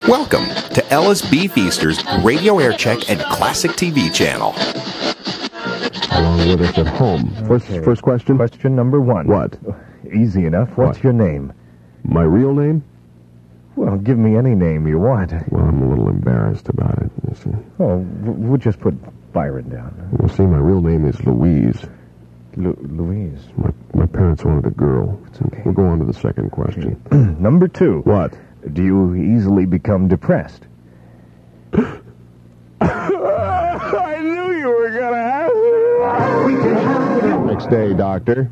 Welcome to Ellis B. Feaster's Radio Aircheck and Classic TV channel. Along with us at home. First question? Question number one. What? Easy enough. What's your name? My real name? Well, give me any name you want. Well, I'm a little embarrassed about it. You see. Oh, we'll just put Byron down. Well, see, my real name is Louise. Louise. My parents wanted a girl. Okay. We'll go on to the second question. Number two. What? Do you easily become depressed? I knew you were going to ask me. Next day, doctor.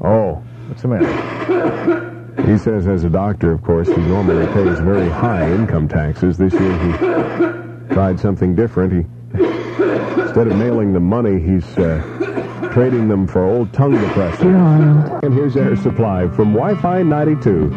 Oh, what's the matter? He says, as a doctor, of course, he normally pays very high income taxes. This year he tried something different. Instead of mailing the money, he's trading them for old tongue depressors. And here's Air Supply from Wi-Fi 92.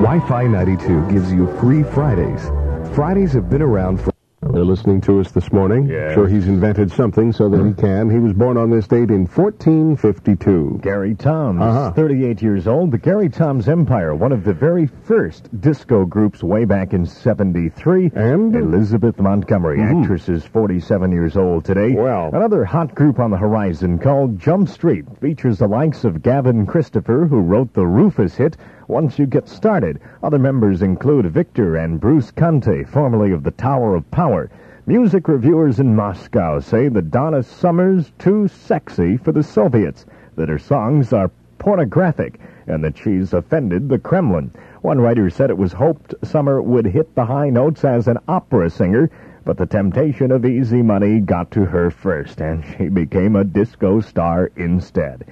Wi-Fi 92 gives you free Fridays. Fridays have been around for... They're listening to us this morning. Yes. Sure, he's invented something so that he can. He was born on this date in 1452. Gary Toms, 38 years old. The Gary Toms Empire, one of the very first disco groups way back in 73. And? Elizabeth Montgomery, actress, is 47 years old today. Well. Another hot group on the horizon called Jump Street features the likes of Gavin Christopher, who wrote the Rufus hit, Once You Get Started. Other members include Victor and Bruce Conte, formerly of the Tower of Power. Music reviewers in Moscow say that Donna Summer's too sexy for the Soviets, that her songs are pornographic, and that she's offended the Kremlin. One writer said it was hoped Summer would hit the high notes as an opera singer, but the temptation of easy money got to her first, and she became a disco star instead.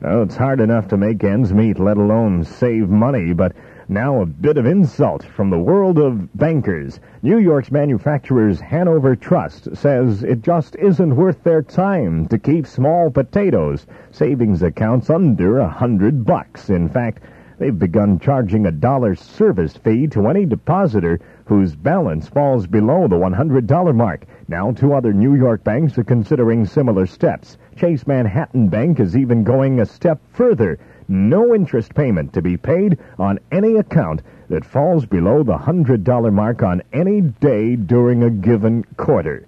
Well, it's hard enough to make ends meet, let alone save money, but now a bit of insult from the world of bankers. New York's Manufacturers Hanover Trust says it just isn't worth their time to keep small potatoes savings accounts under $100. In fact, they've begun charging $1 service fee to any depositor whose balance falls below the $100 mark. Now, two other New York banks are considering similar steps. Chase Manhattan Bank is even going a step further. No interest payment to be paid on any account that falls below the $100 mark on any day during a given quarter.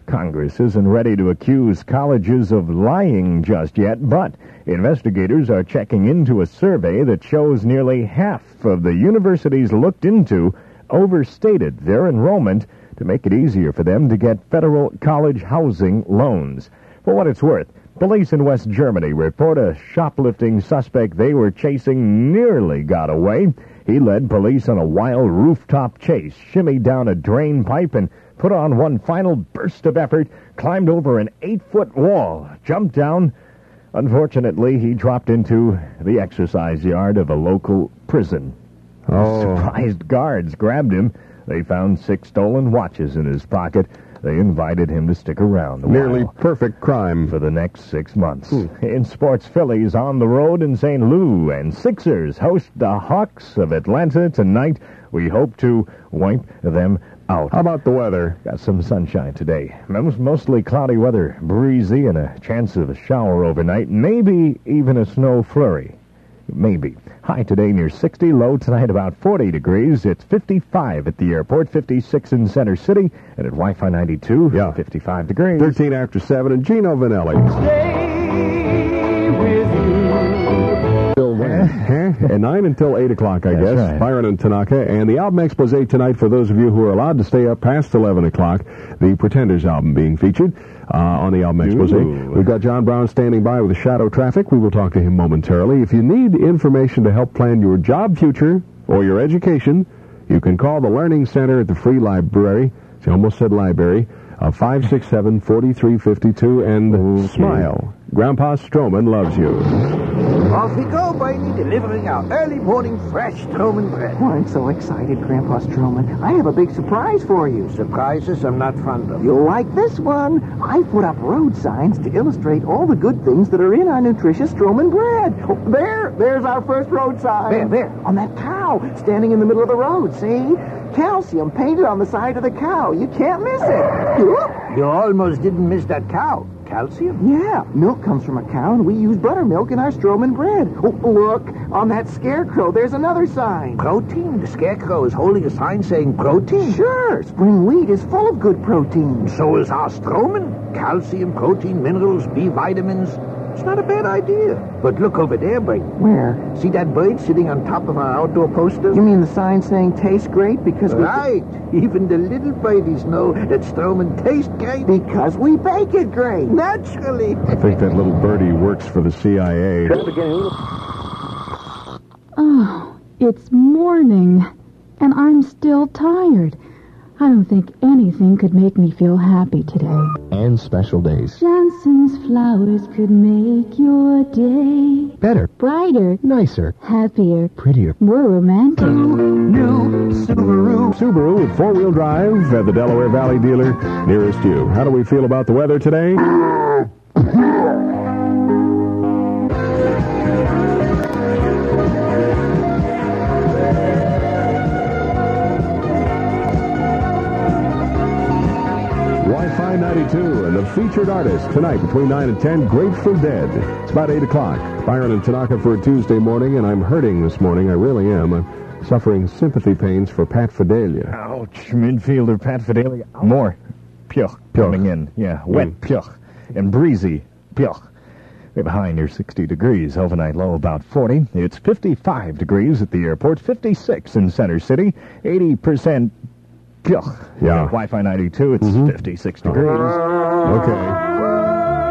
Congress isn't ready to accuse colleges of lying just yet, but investigators are checking into a survey that shows nearly half of the universities looked into overstated their enrollment to make it easier for them to get federal college housing loans. For what it's worth, police in West Germany report a shoplifting suspect they were chasing nearly got away. He led police on a wild rooftop chase, shimmied down a drain pipe, and put on one final burst of effort, climbed over an 8-foot wall, jumped down. Unfortunately, he dropped into the exercise yard of a local prison. Surprised guards grabbed him. They found 6 stolen watches in his pocket. They invited him to stick around a Nearly while perfect crime. for the next 6 months. In sports, Phillies on the road in St. Louis, and Sixers host the Hawks of Atlanta tonight. We hope to wipe them out. How about the weather? Got some sunshine today. Mostly cloudy weather, breezy, and a chance of a shower overnight. Maybe even a snow flurry. Maybe. High today near 60, low tonight about 40 degrees. It's 55 at the airport, 56 in Center City, and at Wi-Fi 92, 55 degrees. 13 after 7, and Gino Vanelli. Stay with you. Till when? At 9 until 8 o'clock, I guess. Right. Byron and Tanaka. And the album expose tonight, for those of you who are allowed to stay up past 11 o'clock, the Pretenders album being featured on the album expose. We've got John Brown standing by with the Shadow Traffic. We will talk to him momentarily. If you need information to help plan your job future or your education, you can call the Learning Center at the Free Library. I almost said library. 567-4352, and smile. Grandpa Stroman loves you. Off we go, Barney, delivering our early morning fresh Stroman bread. Oh, I'm so excited, Grandpa Stroman. I have a big surprise for you. Surprises I'm not fond of. You'll like this one. I put up road signs to illustrate all the good things that are in our nutritious Stroman bread. Oh, there's our first road sign. Where? On that cow standing in the middle of the road, see? Calcium painted on the side of the cow. You can't miss it. You almost didn't miss that cow. Calcium? Yeah, milk comes from a cow, and we use buttermilk in our Stroman bread. Oh, look, on that scarecrow, there's another sign. Protein? The scarecrow is holding a sign saying protein? Sure, spring wheat is full of good protein. So is our Stroman. Calcium, protein, minerals, B vitamins. It's not a bad idea. But look over there, Bert. Where? See that bird sitting on top of our outdoor poster? You mean the sign saying tastes great because we... Right. Even the little birdies know that Stroman tastes great. Because we bake it great. Naturally. I think that little birdie works for the CIA. Oh, it's morning, and I'm still tired. I don't think anything could make me feel happy today. And special days. Johnson's flowers could make your day Better. brighter, Nicer. happier, Prettier. more romantic. New Subaru. Subaru with four-wheel drive at the Delaware Valley dealer nearest you. How do we feel about the weather today? Wi-Fi 92 and the featured artist tonight between 9 and 10, Grateful Dead. It's about 8 o'clock. Byron and Tanaka for a Tuesday morning, and I'm hurting this morning. I really am. I'm suffering sympathy pains for Pat Fidelia. Ouch. Midfielder Pat Fidelia. More. Pugh coming in. Yeah, wet pugh. And breezy pugh. We have a high near 60 degrees. Overnight low about 40. It's 55 degrees at the airport. 56 in Center City. 80% pugh. Yeah. Wi-Fi 92. It's 56 degrees. Okay.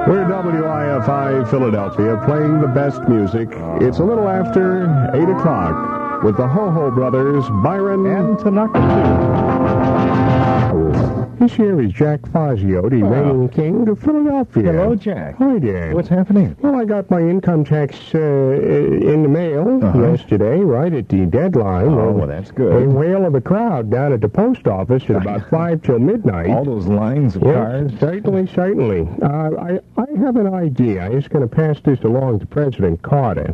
We're WIFI Philadelphia playing the best music. It's a little after 8 o'clock with the Ho-Ho Brothers, Byron And Tanaka, too. This here is Jack Fazio, the reigning king of Philadelphia. Hello, Jack. Hi there. What's happening? Well, I got my income tax in the mail yesterday, right at the deadline. Oh, well, that's A good. whale of a crowd down at the post office at about 5 till midnight. All those lines of cars. Yes, certainly. I have an idea. I'm just going to pass this along to President Carter.